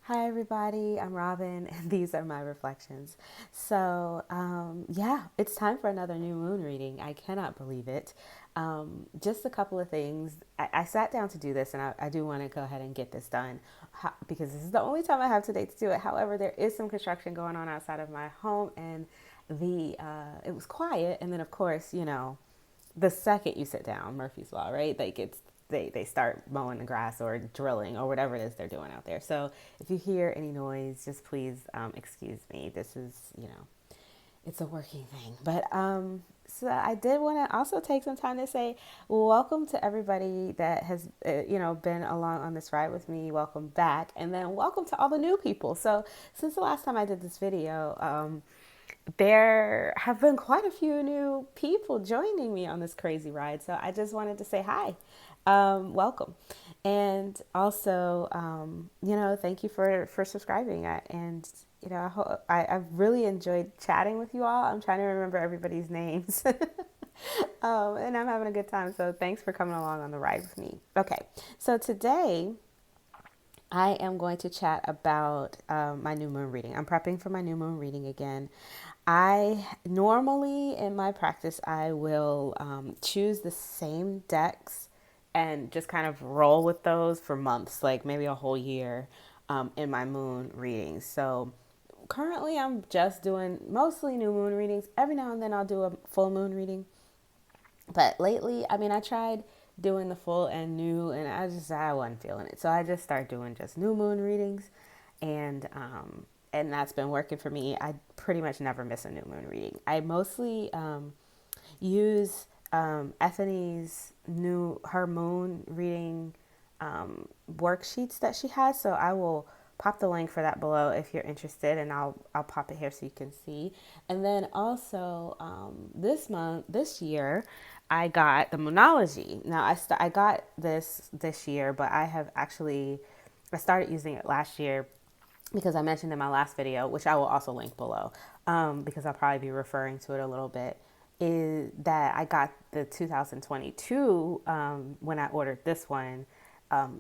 Hi, everybody. I'm Robin, and these are my reflections. Yeah, it's time for another new moon reading. I cannot believe it. Just a couple of things. I sat down to do this, and I do want to go ahead and get this done because this is the only time I have today to do it. However, there is some construction going on outside of my home, and it was quiet. And then, of course, the second you sit down, Murphy's Law, right? Like they start mowing the grass or drilling or whatever it is they're doing out there. So if you hear any noise, just please excuse me. This is, it's a working thing. So I did want to also take some time to say welcome to everybody that has, been along on this ride with me. Welcome back. And then welcome to all the new people. So since the last time I did this video, there have been quite a few new people joining me on this crazy ride. So I just wanted to say hi, welcome, and also, thank you for subscribing. I've really enjoyed chatting with you all. I'm trying to remember everybody's names, and I'm having a good time. So thanks for coming along on the ride with me. Okay, so today I am going to chat about my new moon reading. I'm prepping for my new moon reading again. I normally, in my practice, I will choose the same decks and just kind of roll with those for months, like maybe a whole year in my moon readings. So currently, I'm just doing mostly new moon readings. Every now and then, I'll do a full moon reading. But lately, I tried doing the full and new, and I wasn't feeling it. So I just started doing just new moon readings, and and that's been working for me. I pretty much never miss a new moon reading. I mostly use Ethony's her moon reading worksheets that she has. So I will pop the link for that below if you're interested, and I'll pop it here so you can see. And then also this year, I got the Moonology. Now I got this year, but I started using it last year because I mentioned in my last video, which I will also link below, because I'll probably be referring to it a little bit, is that I got the 2022 when I ordered this one.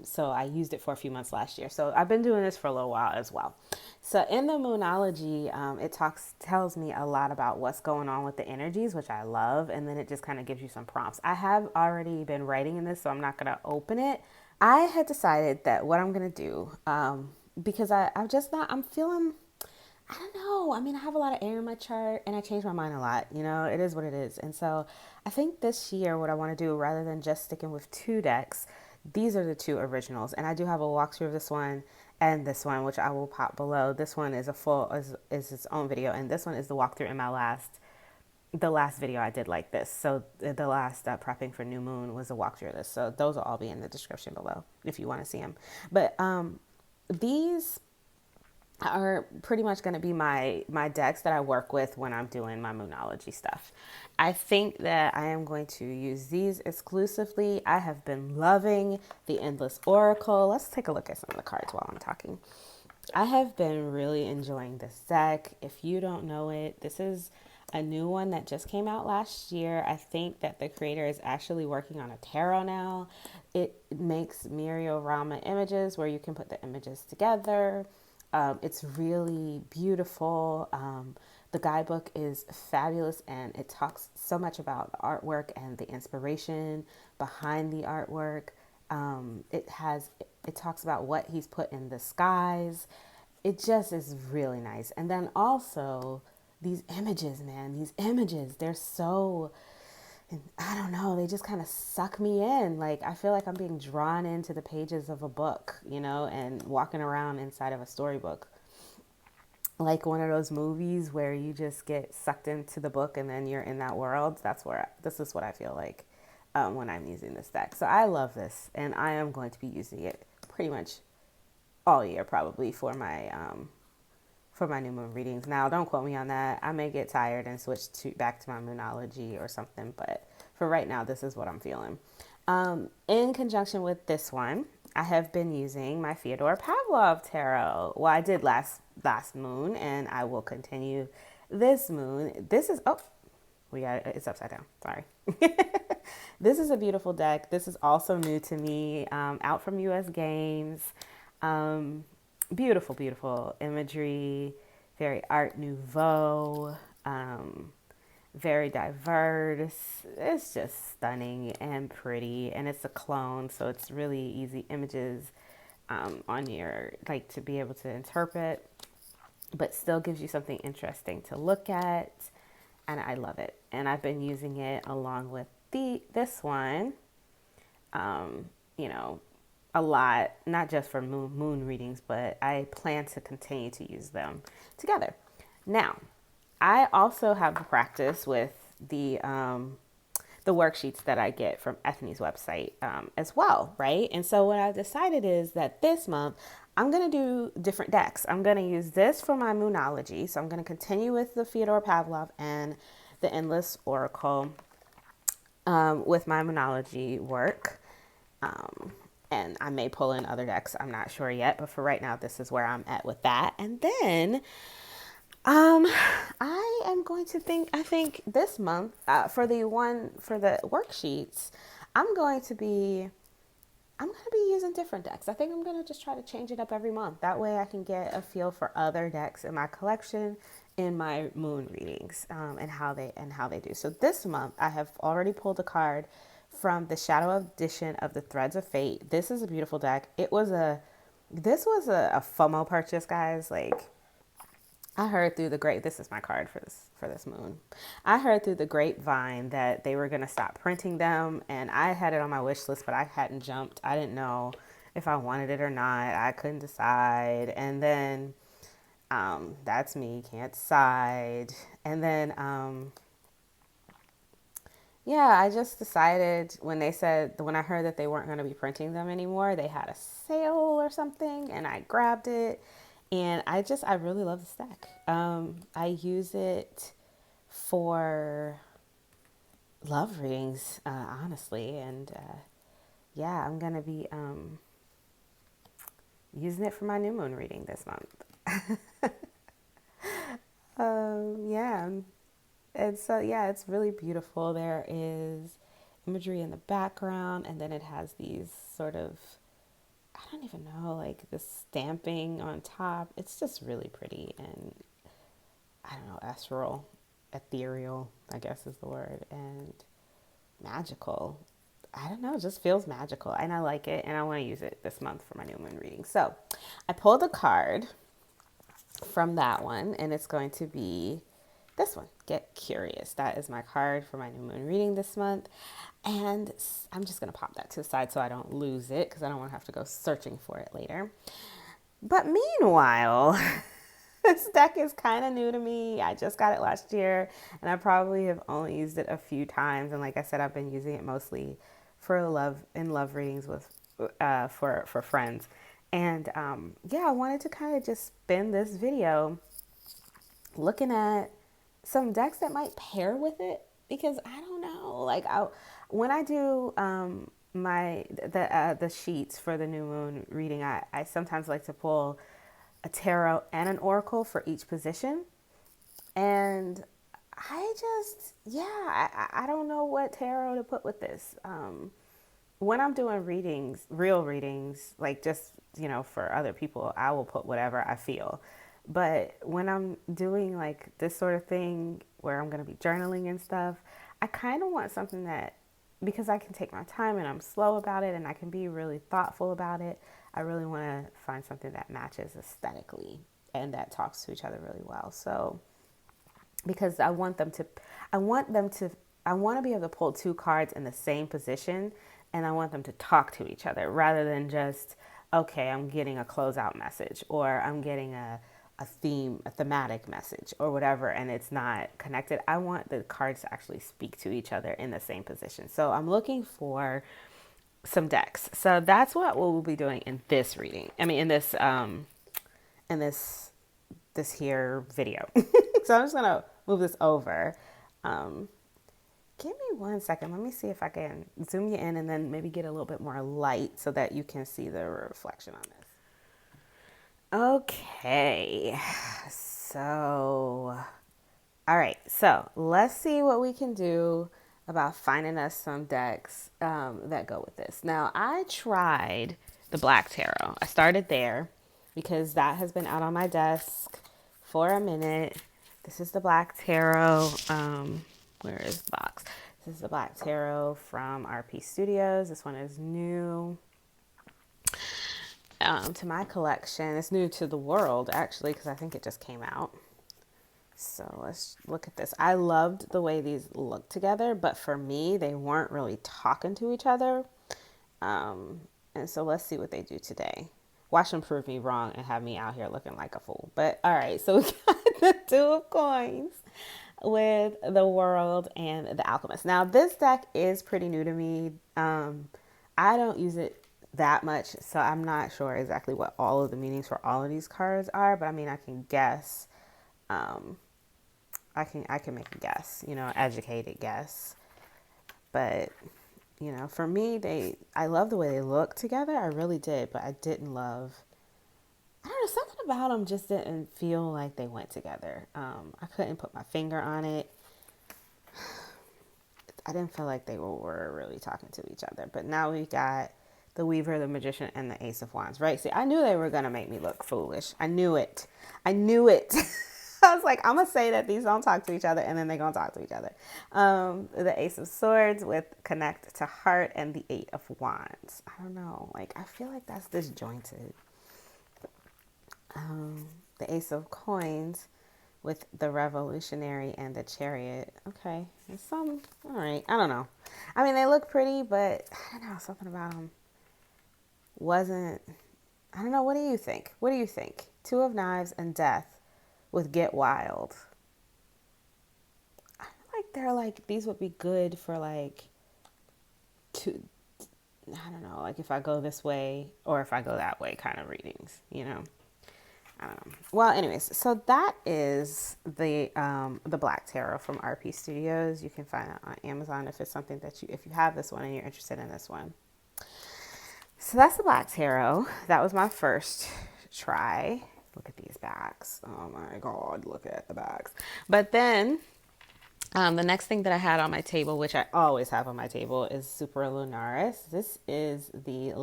So I used it for a few months last year. So I've been doing this for a little while as well. So in the Moonology, it tells me a lot about what's going on with the energies, which I love, and then it just kind of gives you some prompts. I have already been writing in this, so I'm not going to open it. I had decided that what I'm going to do, because I'm just not, I'm feeling, I don't know. I have a lot of air in my chart and I change my mind a lot. It is what it is. And so I think this year, what I want to do, rather than just sticking with two decks, these are the two originals. And I do have a walkthrough of this one and this one, which I will pop below. This one is is its own video. And this one is the walkthrough in the last video I did like this. So the last prepping for new moon was a walkthrough of this. So those will all be in the description below if you want to see them. But these are pretty much going to be my decks that I work with when I'm doing my Moonology stuff. I think that I am going to use these exclusively. I have been loving the Endless Oracle. Let's take a look at some of the cards while I'm talking. I have been really enjoying this deck. If you don't know it, this is a new one that just came out last year. I think that the creator is actually working on a tarot now. It makes Miriorama images where you can put the images together. It's really beautiful. The guidebook is fabulous, and it talks so much about the artwork and the inspiration behind the artwork. It talks about what he's put in the skies. It just is really nice. And then also these images, man, they're so, I don't know, they just kind of suck me in. Like, I feel like I'm being drawn into the pages of a book, and walking around inside of a storybook. Like one of those movies where you just get sucked into the book and then you're in that world. This is what I feel like when I'm using this deck. So I love this, and I am going to be using it pretty much all year probably for my new moon readings. Now, don't quote me on that. I may get tired and switch back to my Moonology or something, but for right now, this is what I'm feeling. In conjunction with this one, I have been using my Fyodor Pavlov Tarot. Well, I did last moon, and I will continue this moon. This is, it's upside down. Sorry. This is a beautiful deck. This is also new to me, out from US Games. Beautiful, beautiful imagery, very Art Nouveau, very diverse. It's just stunning and pretty, and it's a clone, so it's really easy images on your, like, to be able to interpret, but still gives you something interesting to look at, and I love it. And I've been using it along with this one, you know, a lot, not just for moon readings, but I plan to continue to use them together. Now, I also have a practice with the worksheets that I get from Ethony's website as well, right? And so what I've decided is that this month I'm going to do different decks. I'm going to use this for my Moonology. So I'm going to continue with the Fyodor Pavlov and the Endless Oracle with my Moonology work. And I may pull in other decks. I'm not sure yet, but for right now, this is where I'm at with that. And then I am going to I think this month, for the worksheets, I'm going to be using different decks. I think I'm going to just try to change it up every month. That way I can get a feel for other decks in my collection in my moon readings, and how they do. So this month I have already pulled a card from the Shadow Edition of the Threads of Fate. This is a beautiful deck. This was a FOMO purchase, guys. Like, I heard through this is my card for this moon. I heard through the grapevine that they were going to stop printing them, and I had it on my wish list, but I hadn't jumped. I didn't know if I wanted it or not. I couldn't decide. And then that's me, can't decide. And then yeah, I just decided when I heard that they weren't going to be printing them anymore, they had a sale or something, and I grabbed it. And I really love this deck. I use it for love readings, honestly. And yeah, I'm going to be using it for my new moon reading this month. Yeah. And so, yeah, it's really beautiful. There is imagery in the background, and then it has these sort of, I don't even know, like the stamping on top. It's just really pretty, and I don't know, ethereal, I guess is the word, and magical. I don't know, it just feels magical, and I like it, and I want to use it this month for my new moon reading. So I pulled a card from that one, and it's going to be this one, Get Curious. That is my card for my new moon reading this month. And I'm just going to pop that to the side so I don't lose it, because I don't want to have to go searching for it later. But meanwhile, this deck is kind of new to me. I just got it last year, and I probably have only used it a few times. And like I said, I've been using it mostly for love readings with for friends. And yeah, I wanted to kind of just spend this video looking at some decks that might pair with it, because I don't know, like when I do the sheets for the new moon reading, I sometimes like to pull a tarot and an oracle for each position. And I don't know what tarot to put with this. When I'm doing real readings, like just, for other people, I will put whatever I feel. But when I'm doing like this sort of thing where I'm going to be journaling and stuff, I kind of want something that, because I can take my time and I'm slow about it and I can be really thoughtful about it, I really want to find something that matches aesthetically and that talks to each other really well. So, because I want to be able to pull two cards in the same position, and I want them to talk to each other rather than just, okay, I'm getting a closeout message, or I'm getting a thematic message or whatever, and it's not connected. I want the cards to actually speak to each other in the same position. So I'm looking for some decks. So that's what we'll be doing in this reading. I mean, in this here video. So I'm just gonna move this over. Give me 1 second. Let me see if I can zoom you in and then maybe get a little bit more light so that you can see the reflection on this. Okay, so, all right, so let's see what we can do about finding us some decks that go with this. Now, I tried the Black Tarot. I started there. because that has been out on my desk for a minute. This is the Black Tarot. Where is the box? This is the Black Tarot from RP Studios. This one is new to my collection. It's new to the world, actually, because I think it just came out. So let's look at this. I loved the way these look together, but for me, they weren't really talking to each other. And so let's see what they do today. Watch them prove me wrong and have me out here looking like a fool. But all right, so we got the Two of Coins with the World and the Alchemist. Now, this deck is pretty new to me. I don't use it that much, so I'm not sure exactly what all of the meanings for all of these cards are, but I mean, I can guess. I can make a guess, educated guess. But, for me, I love the way they look together. I really did, but I didn't love, I don't know, something about them just didn't feel like they went together. I couldn't put my finger on it. I didn't feel like they were really talking to each other. But now we got the Weaver, the Magician, and the Ace of Wands, right? See, I knew they were going to make me look foolish. I knew it. I was like, I'm going to say that these don't talk to each other, and then they're going to talk to each other. The Ace of Swords with Connect to Heart, and the Eight of Wands. I don't know. I feel like that's disjointed. The Ace of Coins with the Revolutionary and the Chariot. Okay. All right. I don't know. I mean, they look pretty, but I don't know. Something about them wasn't, I don't know. What do you think? Two of Knives and Death with Get Wild. I feel like these would be good for I don't know, if I go this way or if I go that way kind of readings, I don't know. Well, anyways, so that is the Black Tarot from RP Studios. You can find it on Amazon if it's something that if you have this one and you're interested in this one. So that's the Black Tarot. That was my first try. Look at these backs. Oh my God, look at the backs. But then the next thing that I had on my table, which I always have on my table, is Super Lunaris. This is the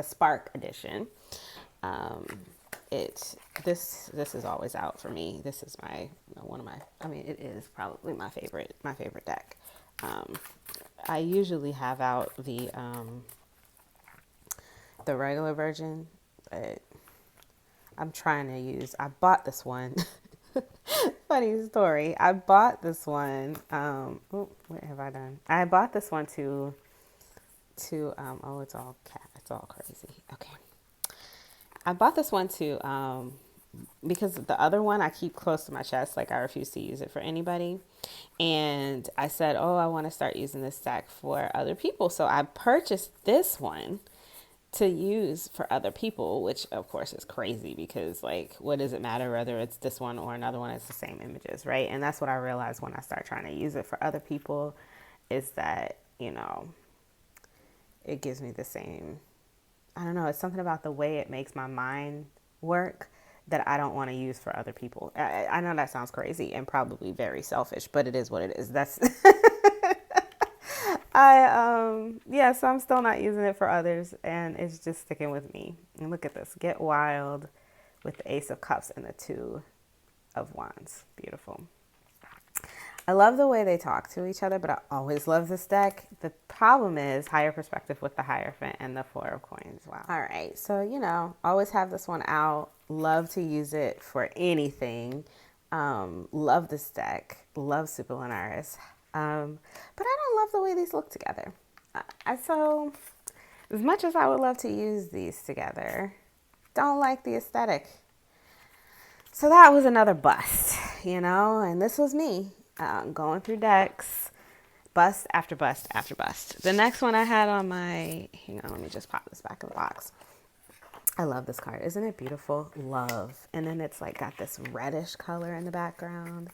Spark edition. This is always out for me. This is it is probably my favorite deck. I usually have out the regular version, but I bought this one. Funny story. I bought this one. What have I done? I bought this one to it's all crazy. Okay. I bought this one because the other one I keep close to my chest. I refuse to use it for anybody. And I said, I want to start using this deck for other people. So I purchased this one to use for other people, which of course is crazy because what does it matter whether it's this one or another one? It's the same images, right? And that's what I realized when I start trying to use it for other people is that, it gives me the same, I don't know, it's something about the way it makes my mind work that I don't want to use for other people. I know that sounds crazy and probably very selfish, but it is what it is. That's so I'm still not using it for others, and it's just sticking with me. And look at this, Get Wild with the Ace of Cups and the Two of Wands. Beautiful. I love the way they talk to each other, but I always love this deck. The problem is Higher Perspective with the Hierophant and the Four of Coins. Wow. All right, so always have this one out. Love to use it for anything. Love this deck. Love Super Lunaris. But I don't love the way these look together. So as much as I would love to use these together, don't like the aesthetic. So that was another bust, and this was me going through decks, bust after bust after bust. The next one I had on my, hang on, let me just pop this back in the box. I love this card. Isn't it beautiful? Love. And then it's got this reddish color in the background.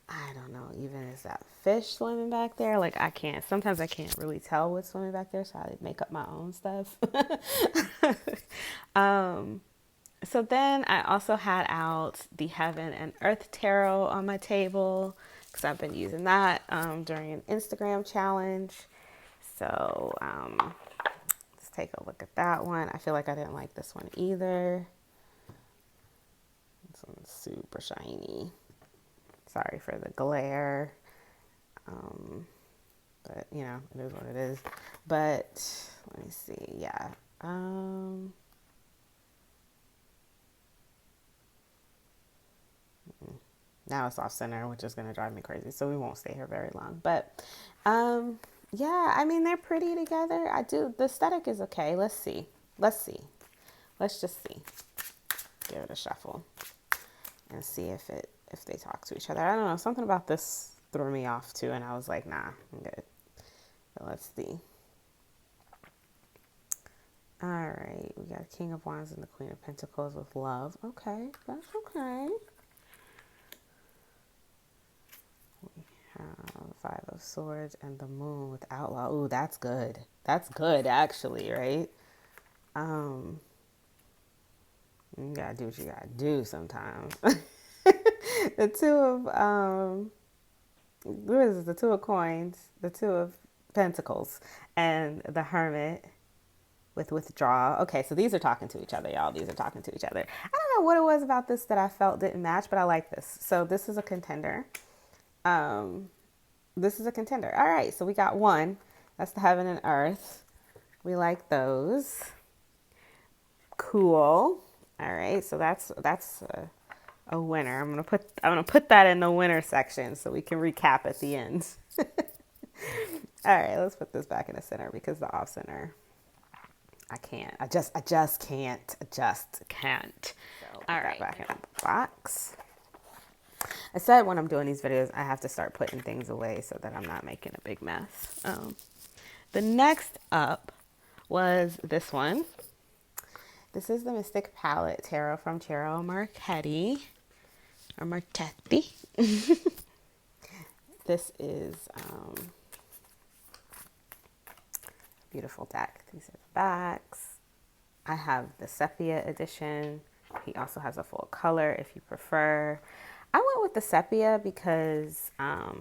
I don't know, even is that fish swimming back there? Sometimes I can't really tell what's swimming back there, so I make up my own stuff. So then I also had out the Heaven and Earth Tarot on my table because I've been using that during an Instagram challenge. So let's take a look at that one. I feel like I didn't like this one either. one's super shiny. Sorry for the glare. But you know, it is what it is. But let me see. Yeah. Now it's off center, which is going to drive me crazy. So we won't stay here very long. But yeah, I mean, they're pretty together. The aesthetic is okay. Let's see. Let's just see. Give it a shuffle and see if they talk to each other. I don't know. Something about this threw me off too. And I was like, nah, I'm good. But let's see. All right. We got King of Wands and the Queen of Pentacles with love. Okay. That's okay. We have Five of Swords and the Moon with Outlaw. Ooh, that's good. That's good, actually, right? You gotta do what you gotta do sometimes. The Two of what is this? The Two of Coins, the Two of Pentacles, and the Hermit with withdrawal. Okay, so these are talking to each other, y'all. These are talking to each other. I don't know what it was about this that I felt didn't match, but I like this. So this is a contender. This is a contender. All right, so we got one. That's the Heaven and Earth. We like those. Cool. All right, so that's a winner. I'm gonna put that in the winner section so we can recap at the end. All right, let's put this back in the center because the off center, I can't. I just can't. So all right, back in the box. I said when I'm doing these videos, I have to start putting things away so that I'm not making a big mess. The next up was this one. This is the Mystic Palette Tarot from Tarot Marchetti. Or Marchetti. This is beautiful deck. These are the backs. I have the sepia edition. He also has a full color if you prefer. I went with the sepia because I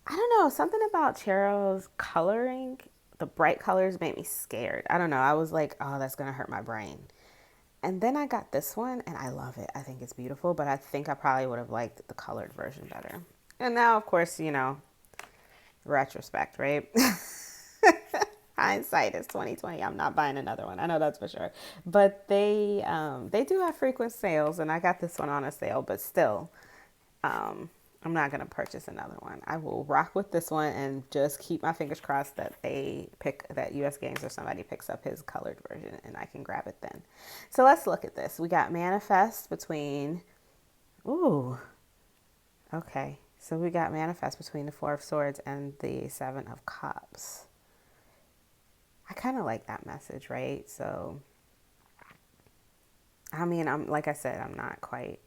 don't know, something about Tarot's coloring, the bright colors made me scared. I don't know. I was like, oh, that's gonna hurt my brain. And then I got this one and I love it. I think it's beautiful, but I think I probably would have liked the colored version better. And now, of course, you know, retrospect, right? Hindsight is 2020. I'm not buying another one. I know that's for sure. But they do have frequent sales, and I got this one on a sale. But still, I'm not gonna purchase another one. I will rock with this one and just keep my fingers crossed that that US Games or somebody picks up his colored version and I can grab it then. So let's look at this. We got manifest between. Ooh. Okay. So we got manifest between the Four of Swords and the Seven of Cups. I kind of like that message, right? So, I mean, like I said, I'm not quite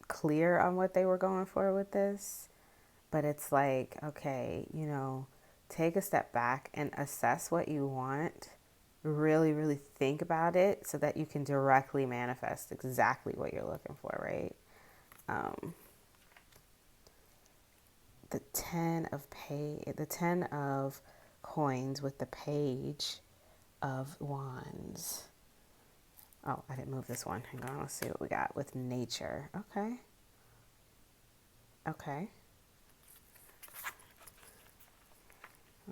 clear on what they were going for with this, but it's like, okay, you know, take a step back and assess what you want. Really, really think about it so that you can directly manifest exactly what you're looking for, right? The Ten of Coins with the Page of Wands. Oh, I didn't move this one. Hang on, let's see what we got with nature. Okay.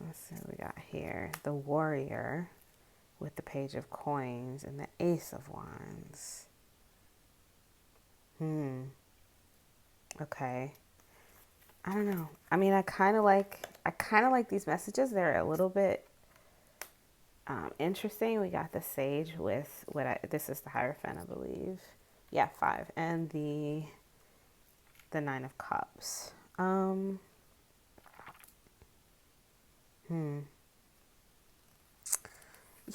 Let's see what we got here. The Warrior with the Page of Coins and the Ace of Wands. Okay. I don't know. I mean, I kind of like these messages. They're a little bit interesting. We got the Sage with this is the Hierophant, I believe. Yeah, 5, and the Nine of Cups. Yeah,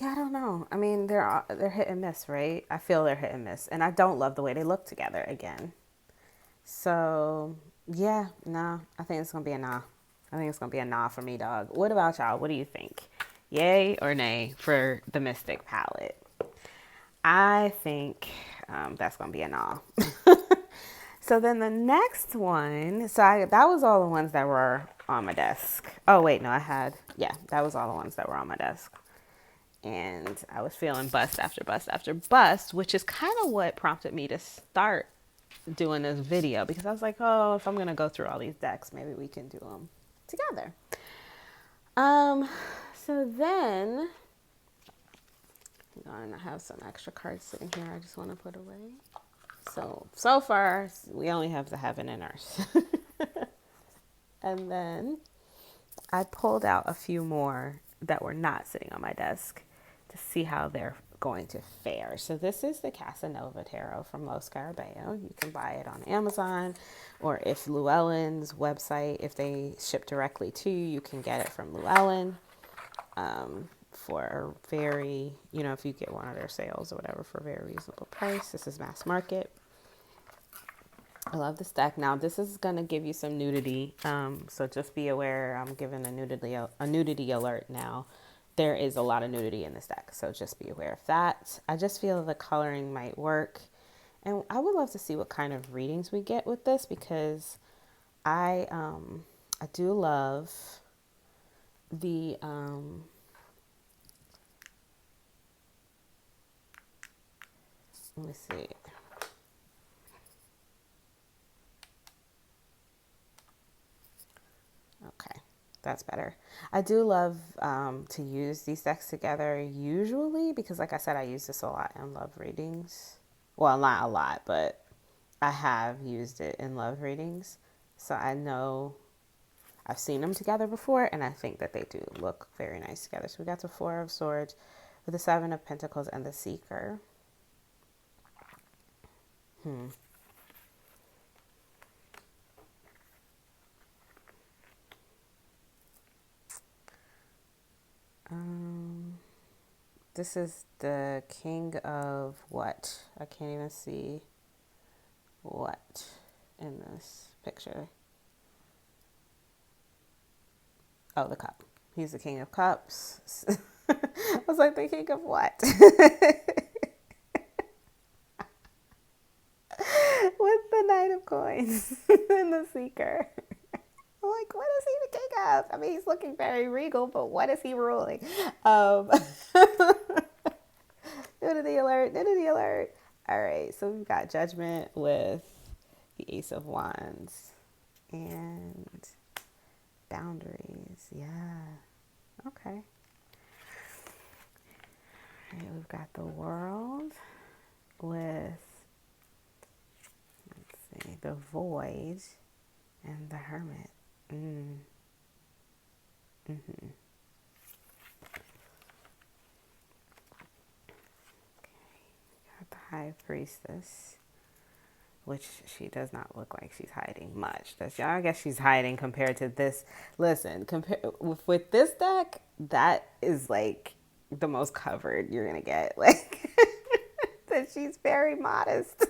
I don't know. I mean, they're hit and miss, right? I feel they're hit and miss, and I don't love the way they look together again. So yeah, nah. I think it's gonna be a nah. I think it's gonna be a nah for me, dog. What about y'all? What do you think? Yay or nay for the Mystic Palette? I think that's gonna be a nah. So then the next one, that was all the ones that were on my desk. Oh wait, no, that was all the ones that were on my desk. And I was feeling bust after bust after bust, which is kind of what prompted me to start doing this video because I was like, oh, if I'm going to go through all these decks, maybe we can do them together. So then, hang on, I have some extra cards sitting here I just want to put away. So far, we only have the Heaven and Earth. And then I pulled out a few more that were not sitting on my desk to see how they're going to fare. So this is the Casanova Tarot from Los Scarabeo. You can buy it on Amazon, or if Llewellyn's website, if they ship directly to you, you can get it from Llewellyn for a very, if you get one of their sales or whatever, for a very reasonable price. This is mass market. I love this deck. Now, this is going to give you some nudity, so just be aware. I'm giving a nudity alert now. There is a lot of nudity in this deck, so just be aware of that. I just feel the coloring might work, and I would love to see what kind of readings we get with this, because I do love the let me see. Okay, that's better. I do love to use these decks together usually because, like I said, I use this a lot in love readings. Well, not a lot, but I have used it in love readings. So I know I've seen them together before, and I think that they do look very nice together. So we got the Four of Swords with the Seven of Pentacles and the Seeker. This is the King of what? I can't even see what in this picture. Oh, the Cup. He's the King of Cups. I was like, the King of what? With the Knight of Coins and the Seeker. I'm like, what is he the king of? I mean, he's looking very regal, but what is he ruling? Nudity alert, nudity alert. All right, so we've got Judgment with the Ace of Wands and Boundaries. Yeah, okay. All right, we've got the World with, let's see, the Void and the Hermit. Got the High Priestess, which she does not look like she's hiding much. I guess she's hiding compared to this. Listen, with this deck, that is like the most covered you're gonna get. Like, that she's very modest.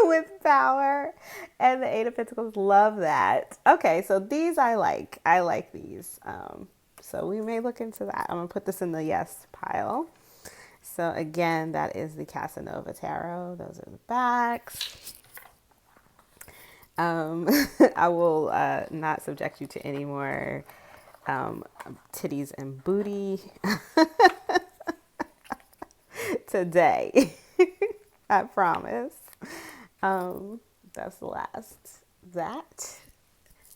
With power and the Eight of Pentacles. Love that. Okay, so these I like. I like these. So we may look into that. I'm gonna put this in the yes pile. So again, that is the Casanova Tarot. Those are the backs. I will not subject you to any more titties and booty today. I promise. That's the last that.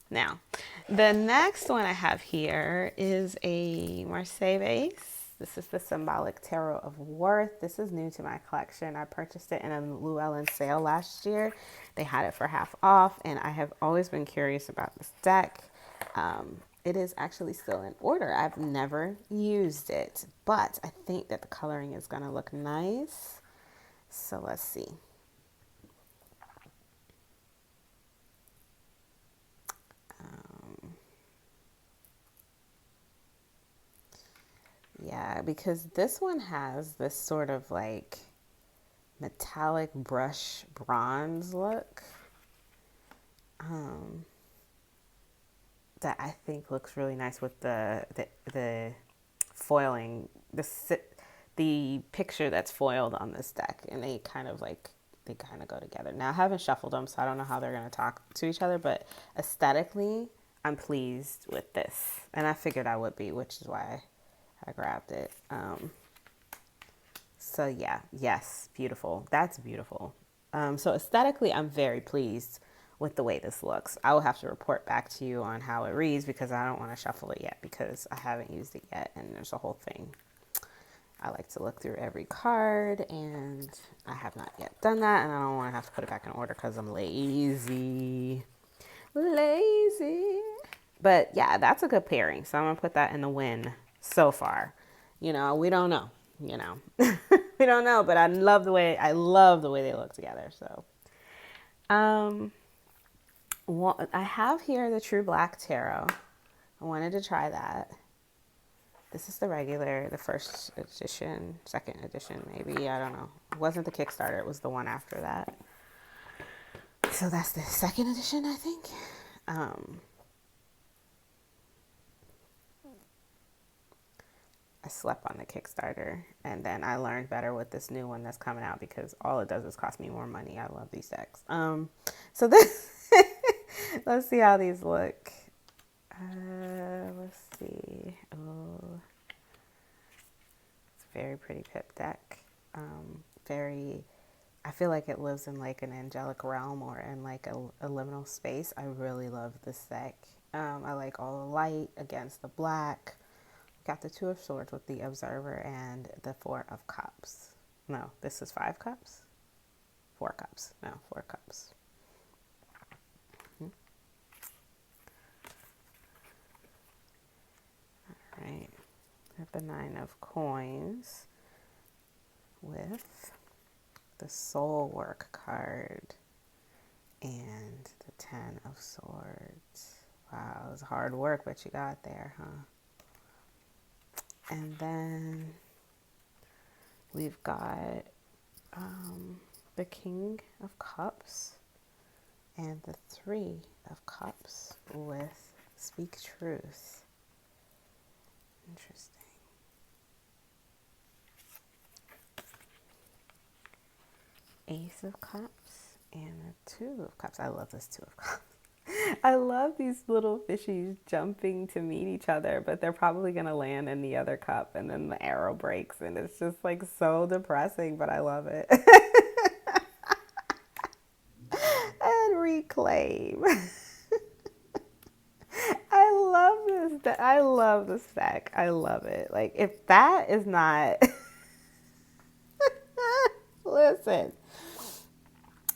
Now, the next one I have here is a Marseille base. This is the Symbolic Tarot of Worth. This is new to my collection. I purchased it in a Llewellyn sale last year. They had it for half off, and I have always been curious about this deck. It is actually still in order. I've never used it, but I think that the coloring is going to look nice. So let's see. Yeah, because this one has this sort of like metallic brush bronze look that I think looks really nice with the foiling, the picture that's foiled on this deck, and they kind of go together. Now, I haven't shuffled them, so I don't know how they're going to talk to each other, but aesthetically, I'm pleased with this, and I figured I would be, which is why I grabbed it. So yeah, yes, beautiful. That's beautiful. So aesthetically, I'm very pleased with the way this looks. I will have to report back to you on how it reads because I don't want to shuffle it yet because I haven't used it yet and there's a whole thing. I like to look through every card and I have not yet done that and I don't want to have to put it back in order because I'm lazy. Lazy. But yeah, that's a good pairing. So I'm going to put that in the win so far. You know, we don't know, you know. We don't know, but I love the way they look together. So I have here the True Black Tarot. I wanted to try that. This is the regular, the first edition, second edition, maybe. I don't know. It wasn't the Kickstarter. It was the one after that. So that's the second edition, I think. I slept on the Kickstarter, and then I learned better with this new one that's coming out because all it does is cost me more money. I love these decks. So this, let's see how these look. Let's see. Oh, it's a very pretty pip deck. I feel like it lives in like an angelic realm or in like a liminal space. I really love this deck. I like all the light against the black. Got the Two of Swords with the Observer and the Four of Cups. No, this is 5 cups? 4 cups. No, 4 cups. All right. I have the 9 of Coins with the Soul Work card and the 10 of Swords. Wow, it was hard work, but you got there, huh? And then we've got the King of Cups and the 3 of Cups with Speak Truth. Interesting. Ace of Cups and the 2 of Cups. I love this 2 of Cups. I love these little fishies jumping to meet each other, but they're probably going to land in the other cup and then the arrow breaks and it's just like so depressing, but I love it. And reclaim. I love this deck. I love it. Like if that is not, listen,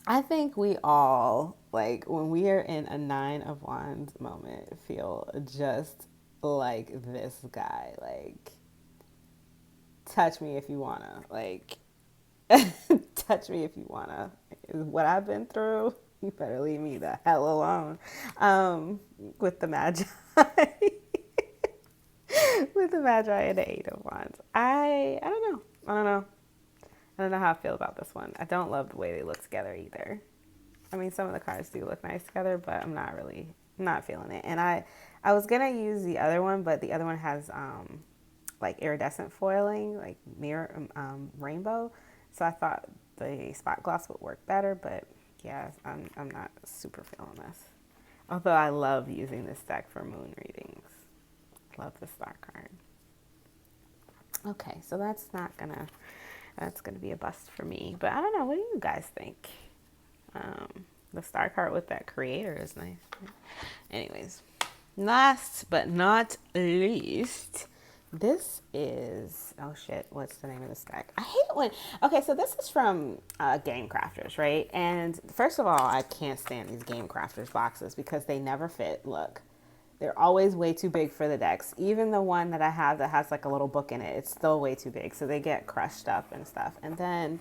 I think we all, like, when we are in a 9 of Wands moment, feel just like this guy. Like, touch me if you wanna. Like, touch me if you wanna. What I've been through, you better leave me the hell alone. With the Magi. With the Magi and the 8 of Wands. I don't know. I don't know how I feel about this one. I don't love the way they look together either. I mean, some of the cards do look nice together, but I'm not feeling it. And I was going to use the other one, but the other one has like iridescent foiling, like mirror rainbow. So I thought the spot gloss would work better, but yeah, I'm not super feeling this. Although I love using this deck for moon readings. Love the star card. Okay, so that's gonna be a bust for me. But I don't know, what do you guys think? The star card with that creator is nice. Anyways, last but not least, this is, oh shit, what's the name of this deck? I hate it when, okay, so this is from Game Crafters, right? And first of all, I can't stand these Game Crafters boxes because they never fit. Look, they're always way too big for the decks. Even the one that I have that has like a little book in it, it's still way too big. So they get crushed up and stuff. And then,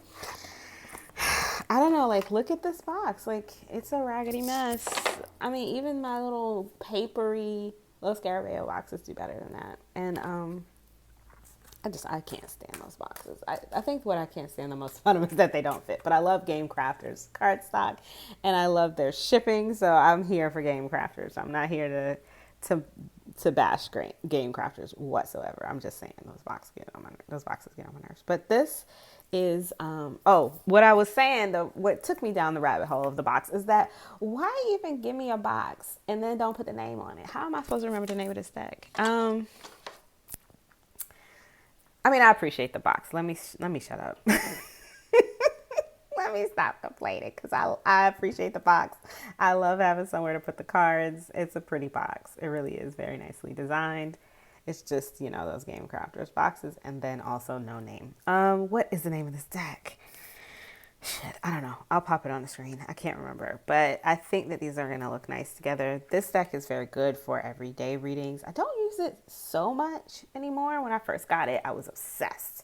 I don't know, like, look at this box. Like, it's a raggedy mess. I mean, even my little papery Los Scarabeo boxes do better than that. And I can't stand those boxes. I think what I can't stand the most about them is that they don't fit. But I love Game Crafters cardstock, and I love their shipping. So I'm here for Game Crafters. I'm not here to bash Game Crafters whatsoever. I'm just saying those boxes get on my nerves. But this is what I was saying, what took me down the rabbit hole of the box is that why even give me a box and then don't put the name on it? How am I supposed to remember the name of this deck? I mean, I appreciate the box. Let me shut up. Let me stop complaining because I appreciate the box. I love having somewhere to put the cards. It's a pretty box. It really is very nicely designed. It's just, those Game Crafters boxes, and then also no name. What is the name of this deck? Shit, I don't know. I'll pop it on the screen. I can't remember, but I think that these are going to look nice together. This deck is very good for everyday readings. I don't use it so much anymore. When I first got it, I was obsessed.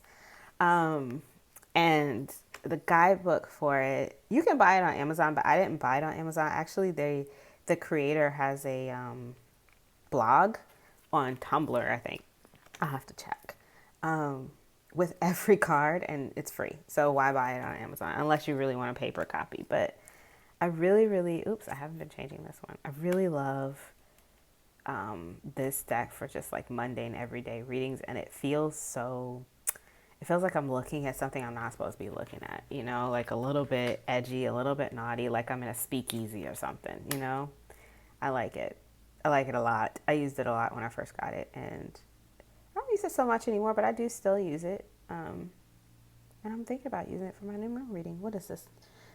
And the guidebook for it, you can buy it on Amazon, but I didn't buy it on Amazon. Actually, the creator has a blog on Tumblr, I think. I'll have to check. With every card, and it's free. So why buy it on Amazon unless you really want a paper copy? But I really, oops, I haven't been changing this one. I really love this deck for just like mundane everyday readings, and it feels like I'm looking at something I'm not supposed to be looking at, like a little bit edgy, a little bit naughty, like I'm in a speakeasy or something, I like it. I like it a lot. I used it a lot when I first got it, and I don't use it so much anymore, but I do still use it. And I'm thinking about using it for my new moon reading. What is this?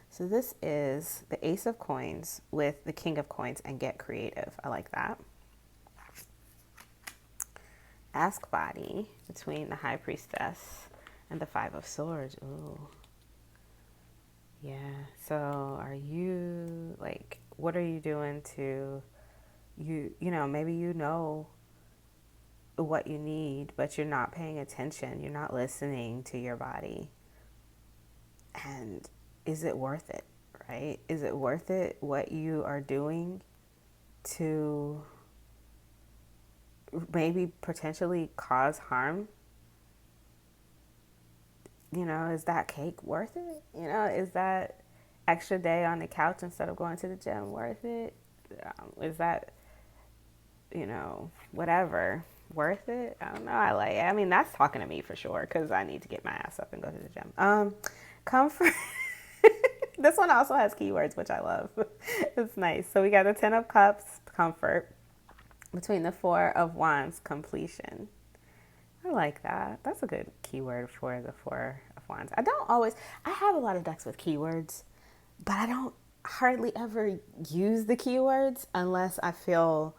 So this is the Ace of Coins with the King of Coins and Get Creative. I like that. Ask Body between the High Priestess and the Five of Swords. Ooh. Yeah. So are you, like, what are you doing to, maybe what you need, but you're not paying attention. You're not listening to your body. And is it worth it, right? Is it worth it what you are doing to maybe potentially cause harm? Is that cake worth it? Is that extra day on the couch instead of going to the gym worth it? Is that, whatever, worth it? I don't know. I mean, that's talking to me for sure, because I need to get my ass up and go to the gym. Comfort. This one also has keywords, which I love. It's nice. So we got the 10 of Cups, comfort, between the 4 of Wands, completion. I like that. That's a good keyword for the 4 of Wands. I have a lot of decks with keywords, but I don't hardly ever use the keywords unless I feel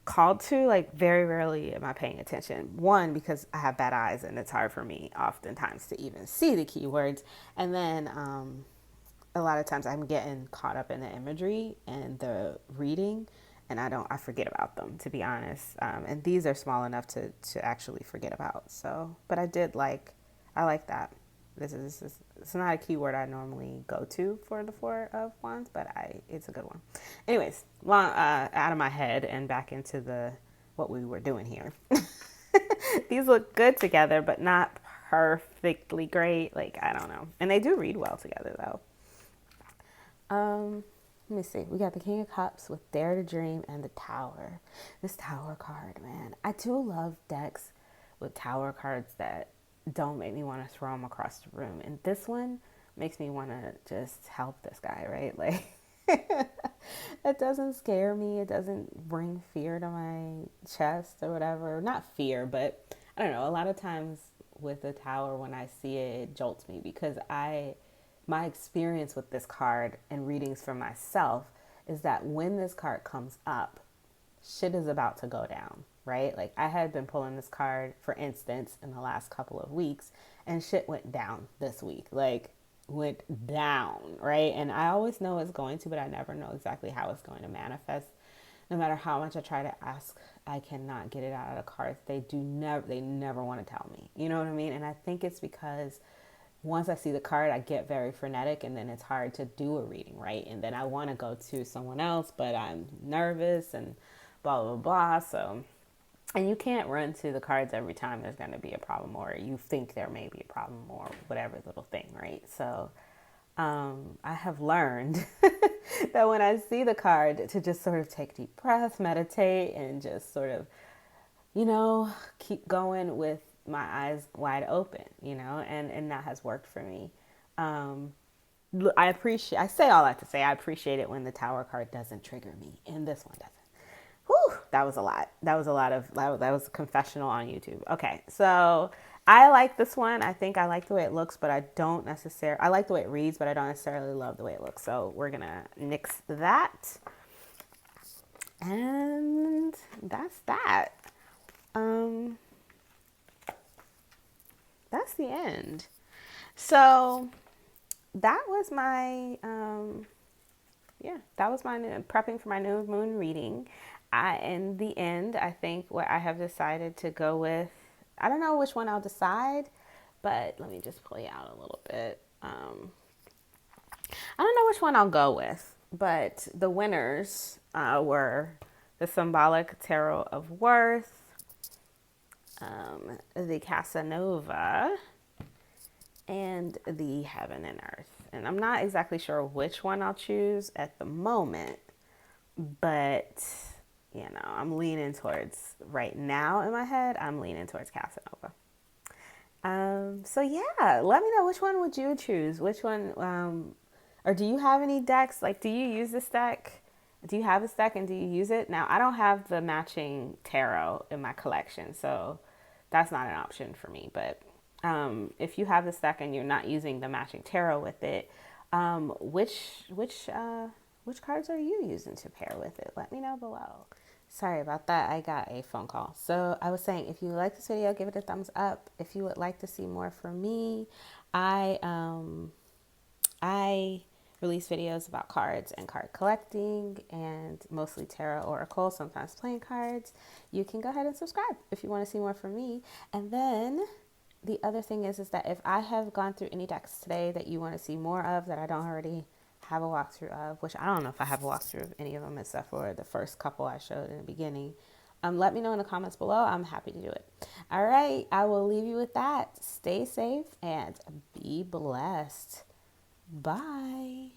called to. Like, very rarely am I paying attention. One, because I have bad eyes and it's hard for me oftentimes to even see the keywords. And then a lot of times I'm getting caught up in the imagery and the reading, and I forget about them, to be honest. And these are small enough to actually forget about. So, but I like that. It's not a keyword I normally go to for the 4 of Wands, but it's a good one. Anyways, out of my head and back into what we were doing here. These look good together, but not perfectly great. Like, I don't know. And they do read well together, though. Let me see. We got the King of Cups with Dare to Dream and the Tower. This Tower card, man. I do love decks with Tower cards that don't make me want to throw them across the room. And this one makes me want to just help this guy, right? Like, it doesn't scare me. It doesn't bring fear to my chest or whatever. Not fear, but I don't know. A lot of times with the Tower, when I see it, it jolts me because my experience with this card and readings for myself is that when this card comes up, shit is about to go down, right? Like, I had been pulling this card, for instance, in the last couple of weeks, and shit went down this week. Like, went down, right? And I always know it's going to, but I never know exactly how it's going to manifest. No matter how much I try to ask, I cannot get it out of the cards. They never want to tell me. You know what I mean? And I think it's because once I see the card, I get very frenetic, and then it's hard to do a reading, right? And then I want to go to someone else, but I'm nervous and blah, blah, blah. So, and you can't run to the cards every time there's going to be a problem, or you think there may be a problem, or whatever little thing, right? So I have learned that when I see the card, to just sort of take deep breaths, meditate, and just sort of, keep going with my eyes wide open, and that has worked for me. I say all that to say I appreciate it when the Tower card doesn't trigger me, and this one doesn't. Whew, that was a lot. That was a confessional on YouTube. Okay, so I like this one. I think I like the way it looks, but I don't necessarily, I like the way it reads, but I don't necessarily love the way it looks. So we're going to nix that. And that's that. Um, that's the end. So that was my, that was my prepping for my new moon reading. In the end, I think what I have decided to go with, I don't know which one I'll decide, but let me just play out a little bit. I don't know which one I'll go with, but the winners were the Symbolic Tarot of Worth, the Casanova, and the Heaven and Earth. And I'm not exactly sure which one I'll choose at the moment, but I'm leaning towards, right now in my head, I'm leaning towards Casanova. So yeah, let me know, which one would you choose? Which one, or do you have any decks? Like, do you use this deck? Do you have this deck and do you use it? Now, I don't have the matching tarot in my collection, so that's not an option for me. But if you have this deck and you're not using the matching tarot with it, which cards are you using to pair with it? Let me know below. Sorry about that. I got a phone call. So I was saying, if you like this video, give it a thumbs up. If you would like to see more from me, I release videos about cards and card collecting, and mostly tarot, oracle, sometimes playing cards. You can go ahead and subscribe if you want to see more from me. And then the other thing is that if I have gone through any decks today that you want to see more of that I don't already have a walkthrough of, which I don't know if I have a walkthrough of any of them except for the first couple I showed in the beginning, let me know in the comments below. I'm happy to do it. All right, I will leave you with that. Stay safe and be blessed. Bye.